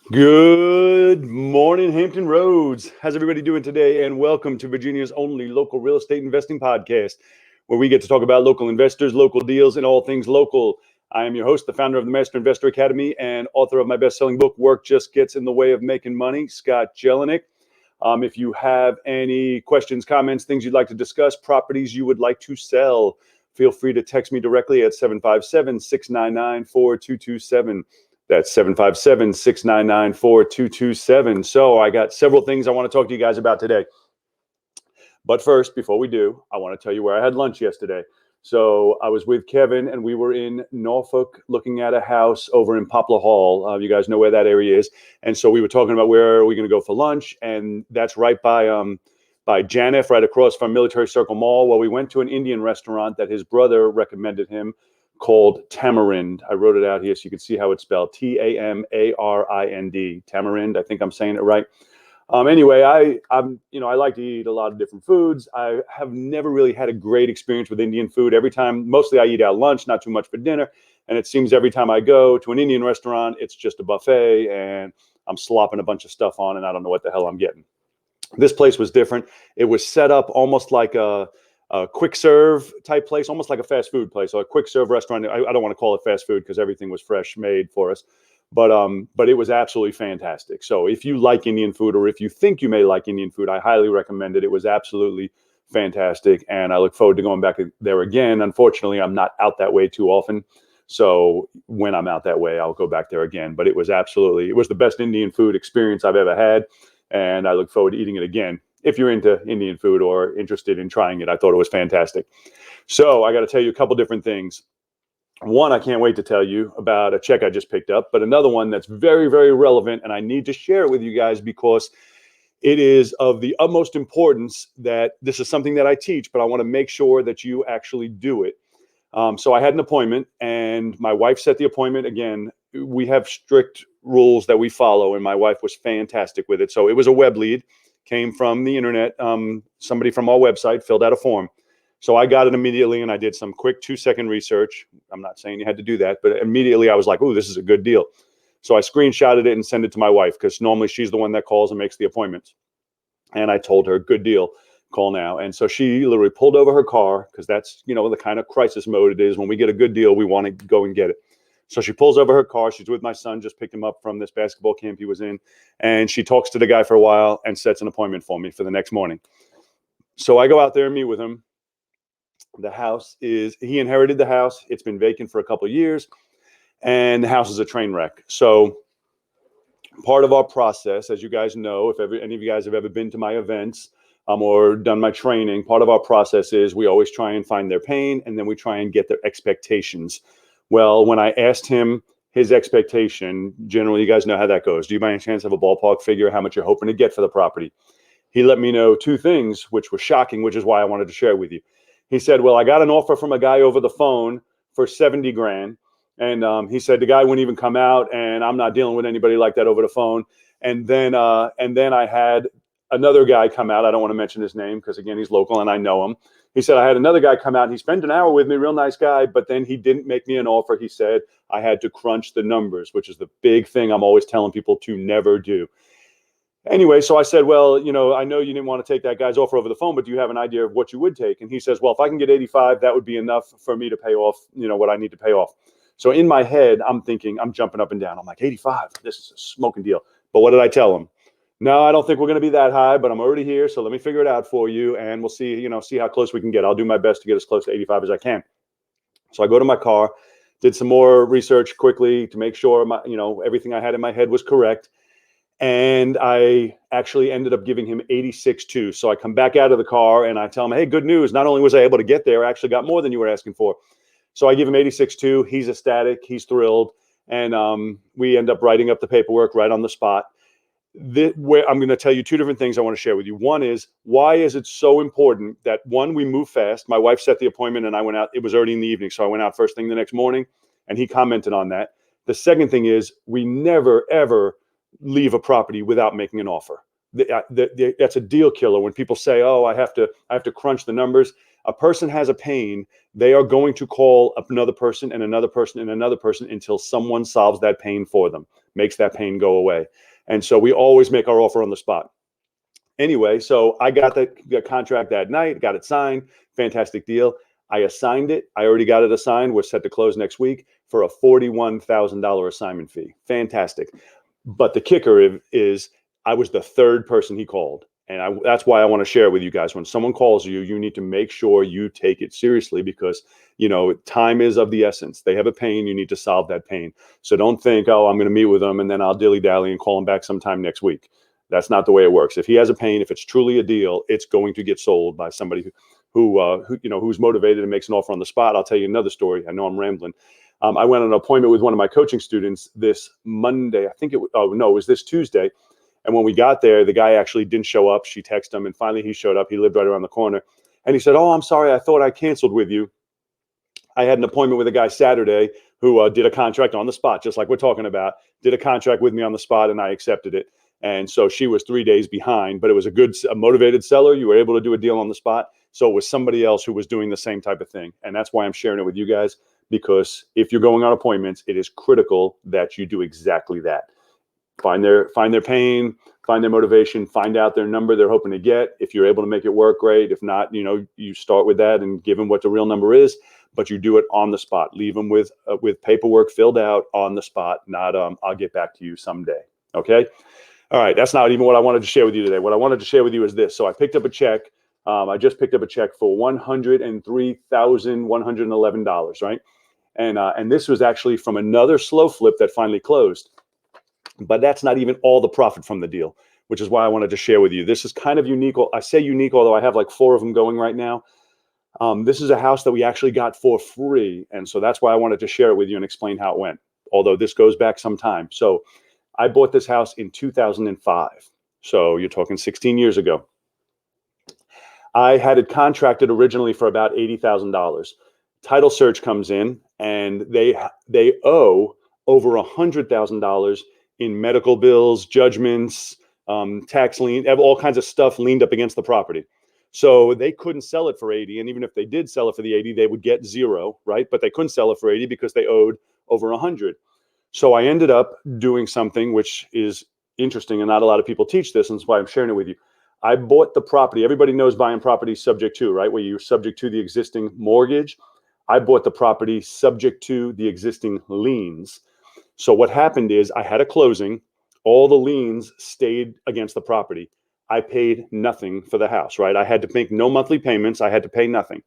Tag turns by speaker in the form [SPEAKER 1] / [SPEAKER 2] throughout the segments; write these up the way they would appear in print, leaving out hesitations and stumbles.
[SPEAKER 1] Good morning, Hampton Roads. How's everybody doing today? And welcome to Virginia's only local real estate investing podcast, where we get to talk about local investors, local deals, and all things local. I am your host, the founder of the Master Investor Academy, and author of my best-selling book, Work Just Gets in the Way of Making Money, Scott Jelinek. If you have any questions, comments, things you'd like to discuss, properties you would like to sell, feel free to text me directly at 757-699-4227. That's 757-699-4227. So I got several things I want to talk to you guys about today. But first, before we do, I want to tell you where I had lunch yesterday. So I was with Kevin and we were in Norfolk looking at a house over in Poplar Hall. You guys know where that area is. And so we were talking about where are we going to go for lunch. And that's right by Janif, right across from Military Circle Mall. Well, we went to an Indian restaurant that his brother recommended him called Tamarind. I wrote it out here so you can see how it's spelled. Tamarind. Tamarind. I think I'm saying it right. Anyway, I like to eat a lot of different foods. I have never really had a great experience with Indian food. Every time, mostly I eat out lunch, not too much for dinner. And it seems every time I go to an Indian restaurant, it's just a buffet and I'm slopping a bunch of stuff on and I don't know what the hell I'm getting. This place was different. It was set up almost like a quick serve type place, almost like a fast food place, so a quick serve restaurant. I don't want to call it fast food because everything was fresh made for us. But it was absolutely fantastic. So if you like Indian food, or if you think you may like Indian food, I highly recommend it. It was absolutely fantastic, and I look forward to going back there again. Unfortunately, I'm not out that way too often, so when I'm out that way, I'll go back there again. But it was the best Indian food experience I've ever had, and I look forward to eating it again. If you're into Indian food or interested in trying it, I thought it was fantastic. So I got to tell you a couple different things. One, I can't wait to tell you about a check I just picked up, but another one that's very, very relevant, and I need to share it with you guys because it is of the utmost importance that this is something that I teach, but I want to make sure that you actually do it. So I had an appointment, and my wife set the appointment. Again, we have strict rules that we follow, and my wife was fantastic with it. So it was a web lead, came from the internet. Somebody from our website filled out a form. So I got it immediately, and I did some quick 2-second research. I'm not saying you had to do that, but immediately I was like, "Oh, this is a good deal." So I screenshotted it and sent it to my wife because normally she's the one that calls and makes the appointments. And I told her, "Good deal, call now." And so she literally pulled over her car because that's, the kind of crisis mode it is. When we get a good deal, we want to go and get it. So she pulls over her car. She's with my son, just picked him up from this basketball camp he was in. And she talks to the guy for a while and sets an appointment for me for the next morning. So I go out there and meet with him. He inherited the house. It's been vacant for a couple of years, and the house is a train wreck. So part of our process, as you guys know, if any of you guys have ever been to my events or done my training, part of our process is we always try and find their pain, and then we try and get their expectations. Well, when I asked him his expectation, generally, you guys know how that goes. Do you by any chance have a ballpark figure how much you're hoping to get for the property? He let me know two things, which were shocking, which is why I wanted to share with you. He said, "Well, I got an offer from a guy over the phone for 70 grand. And he said the guy wouldn't even come out, and I'm not dealing with anybody like that over the phone." And then I had another guy come out. I don't want to mention his name because, again, he's local and I know him. He said I had another guy come out and he spent an hour with me, real nice guy, but then he didn't make me an offer. He said I had to crunch the numbers, which is the big thing I'm always telling people to never do. Anyway, so I said, "Well, I know you didn't want to take that guy's offer over the phone, but do you have an idea of what you would take?" And he says, "Well, if I can get 85, that would be enough for me to pay off, what I need to pay off." So in my head, I'm thinking, I'm jumping up and down. I'm like, 85, this is a smoking deal. But what did I tell him? "No, I don't think we're going to be that high, but I'm already here. So let me figure it out for you. And we'll see how close we can get. I'll do my best to get as close to 85 as I can." So I go to my car, did some more research quickly to make sure everything I had in my head was correct. And I actually ended up giving him 86.2. So I come back out of the car and I tell him, "Hey, good news. Not only was I able to get there, I actually got more than you were asking for." So I give him 86.2. He's ecstatic. He's thrilled. And we end up writing up the paperwork right on the spot. Where I'm going to tell you two different things I want to share with you. One is, why is it so important that, one, we move fast? My wife set the appointment and I went out. It was already in the evening. So I went out first thing the next morning and he commented on that. The second thing is, we never, ever leave a property without making an offer. That's a deal killer. When people say, "Oh, I have to crunch the numbers," a person has a pain, they are going to call another person and another person and another person until someone solves that pain for them, makes that pain go away. And so we always make our offer on the spot. Anyway, so I got the contract that night, got it signed, fantastic deal. I assigned it. I already got it assigned. We're set to close next week for a $41,000 assignment fee. Fantastic. But the kicker is I was the third person he called. And that's why I want to share with you guys. When someone calls you, you need to make sure you take it seriously because, time is of the essence. They have a pain. You need to solve that pain. So don't think, oh, I'm going to meet with them and then I'll dilly-dally and call him back sometime next week. That's not the way it works. If he has a pain, if it's truly a deal, it's going to get sold by somebody who's motivated and makes an offer on the spot. I'll tell you another story. I know I'm rambling. I went on an appointment with one of my coaching students this Monday. It was this Tuesday. And when we got there, the guy actually didn't show up. She texted him, and finally he showed up. He lived right around the corner. And he said, "Oh, I'm sorry. I thought I canceled with you. I had an appointment with a guy Saturday who did a contract on the spot, just like we're talking about, did a contract with me on the spot, and I accepted it. And so she was 3 days behind, but it was a motivated seller. You were able to do a deal on the spot. So it was somebody else who was doing the same type of thing. And that's why I'm sharing it with you guys, because if you're going on appointments, it is critical that you do exactly that. Find their pain, find their motivation, find out their number they're hoping to get. If you're able to make it work, great. If not, you start with that and give them what the real number is, but you do it on the spot. Leave them with paperwork filled out on the spot, not I'll get back to you someday. Okay? All right, that's not even what I wanted to share with you today. What I wanted to share with you is this. So I picked up a check. I just picked up a check for $103,111, right? And this was actually from another slow flip that finally closed. But that's not even all the profit from the deal, which is why I wanted to share with you. This is kind of unique. I say unique, although I have like 4 of them going right now. This is a house that we actually got for free. And so that's why I wanted to share it with you and explain how it went, although this goes back some time. So I bought this house in 2005. So you're talking 16 years ago. I had it contracted originally for about $80,000. Title search comes in and they owe over $100,000 in medical bills, judgments, tax lien, all kinds of stuff leaned up against the property. So they couldn't sell it for 80. And even if they did sell it for the 80, they would get 0, right? But they couldn't sell it for 80 because they owed over 100. So I ended up doing something which is interesting, and not a lot of people teach this, and that's why I'm sharing it with you. I bought the property. Everybody knows buying property subject to, right? Where you're subject to the existing mortgage. I bought the property subject to the existing liens. So what happened is I had a closing. All the liens stayed against the property. I paid nothing for the house, right? I had to make no monthly payments. I had to pay nothing.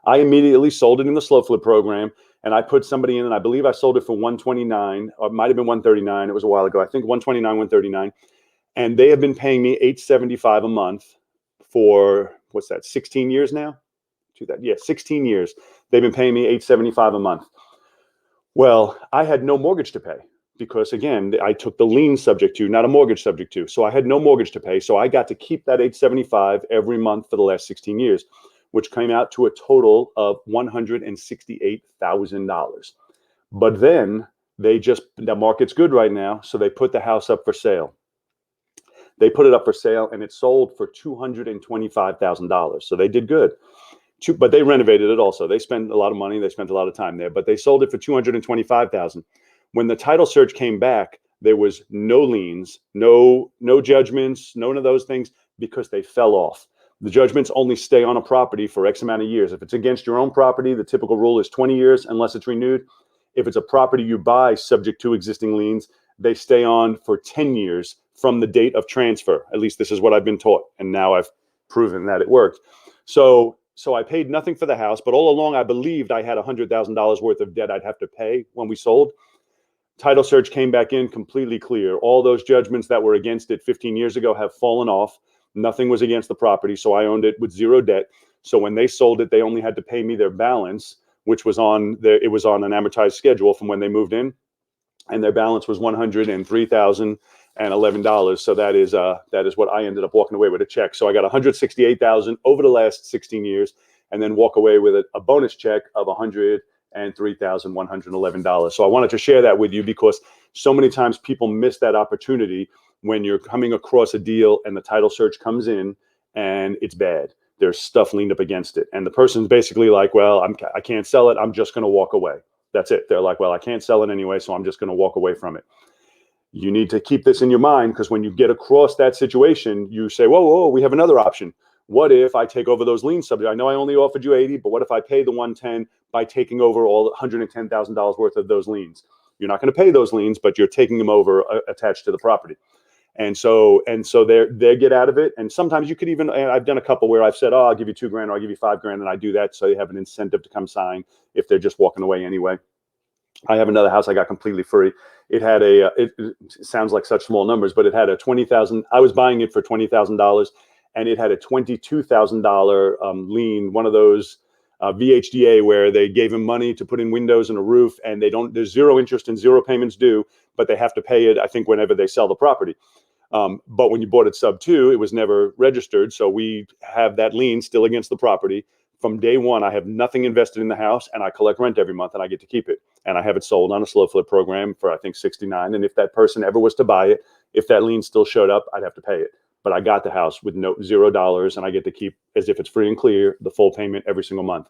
[SPEAKER 1] I immediately sold it in the slow flip program, and I put somebody in, and I believe I sold it for $129, or it might have been $139. It was a while ago. I think $129, $139. And they have been paying me $875 a month for, 16 years now? 16 years. They've been paying me $875 a month. Well, I had no mortgage to pay because, again, I took the lien subject to, not a mortgage subject to. So I had no mortgage to pay. So I got to keep that $875 every month for the last 16 years, which came out to a total of $168,000. But then the market's good right now, so they put the house up for sale. They put it up for sale, and it sold for $225,000. So they did good. But they renovated it also. They spent a lot of money. They spent a lot of time there. But they sold it for $225,000. When the title search came back, there was no liens, no judgments, none of those things, because they fell off. The judgments only stay on a property for X amount of years. If it's against your own property, the typical rule is 20 years unless it's renewed. If it's a property you buy subject to existing liens, they stay on for 10 years from the date of transfer. At least this is what I've been taught. And now I've proven that it worked. So I paid nothing for the house, but all along I believed I had $100,000 worth of debt I'd have to pay when we sold. Title search came back in completely clear. All those judgments that were against it 15 years ago have fallen off. Nothing was against the property, so I owned it with 0 debt. So when they sold it, they only had to pay me their balance, which was on an amortized schedule from when they moved in, and their balance was $103,011. So that is what I ended up walking away with a check. So I got $168,000 over the last 16 years, and then walk away with a bonus check of $103,111. So I wanted to share that with you because so many times people miss that opportunity when you're coming across a deal and the title search comes in and it's bad. there's stuff leaned up against it. And the person's basically like, well, I can't sell it. I'm just going to walk away. That's it. They're like, well, I can't sell it anyway, so I'm just going to walk away from it. You need to keep this in your mind, because when you get across that situation, you say, whoa, whoa, we have another option. What if I take over those lien subjects? I know I only offered you 80, but what if I pay the 110 by taking over all $110,000 worth of those liens? You're not going to pay those liens, but you're taking them over attached to the property. And so they get out of it. And sometimes you could even, and I've done a couple where I've said, oh, I'll give you $2,000 or I'll give you $5,000. And I do that. So they have an incentive to come sign if they're just walking away anyway. I have another house I got completely free. It had it sounds like such small numbers, but it had a $20,000. I was buying it for $20,000, and it had a $22,000 lien, one of those VHDA where they gave him money to put in windows and a roof, and there's zero interest and zero payments due, but they have to pay it, I think, whenever they sell the property. But when you bought it sub 2, it was never registered. So we have that lien still against the property. From day one, I have nothing invested in the house, and I collect rent every month, and I get to keep it. And I have it sold on a slow flip program for, I think, $69. And if that person ever was to buy it, if that lien still showed up, I'd have to pay it. But I got the house with $0, and I get to keep, as if it's free and clear, the full payment every single month.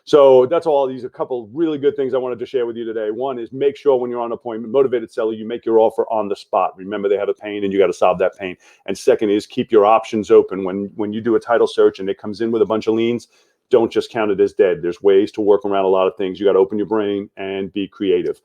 [SPEAKER 1] So that's all. These are a couple really good things I wanted to share with you today. One is, make sure when you're on appointment, motivated seller, you make your offer on the spot. Remember, they have a pain and you got to solve that pain. And second is, keep your options open. When you do a title search and it comes in with a bunch of liens, don't just count it as dead. There's ways to work around a lot of things. You got to open your brain and be creative.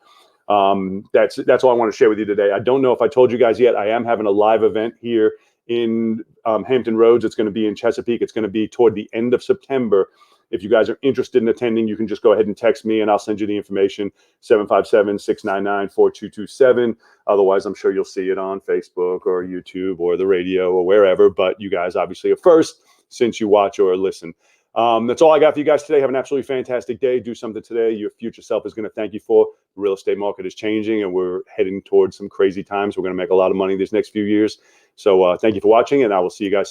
[SPEAKER 1] That's all I want to share with you today. I don't know if I told you guys yet, I am having a live event here in Hampton Roads. It's going to be in Chesapeake. It's going to be toward the end of September. If you guys are interested in attending, you can just go ahead and text me and I'll send you the information, 757-699-4227. Otherwise, I'm sure you'll see it on Facebook or YouTube or the radio or wherever, but you guys obviously are first since you watch or listen. That's all I got for you guys today. Have an absolutely fantastic day. Do something today your future self is going to thank you for. The real estate market is changing and we're heading towards some crazy times. We're going to make a lot of money these next few years. So thank you for watching, and I will see you guys soon.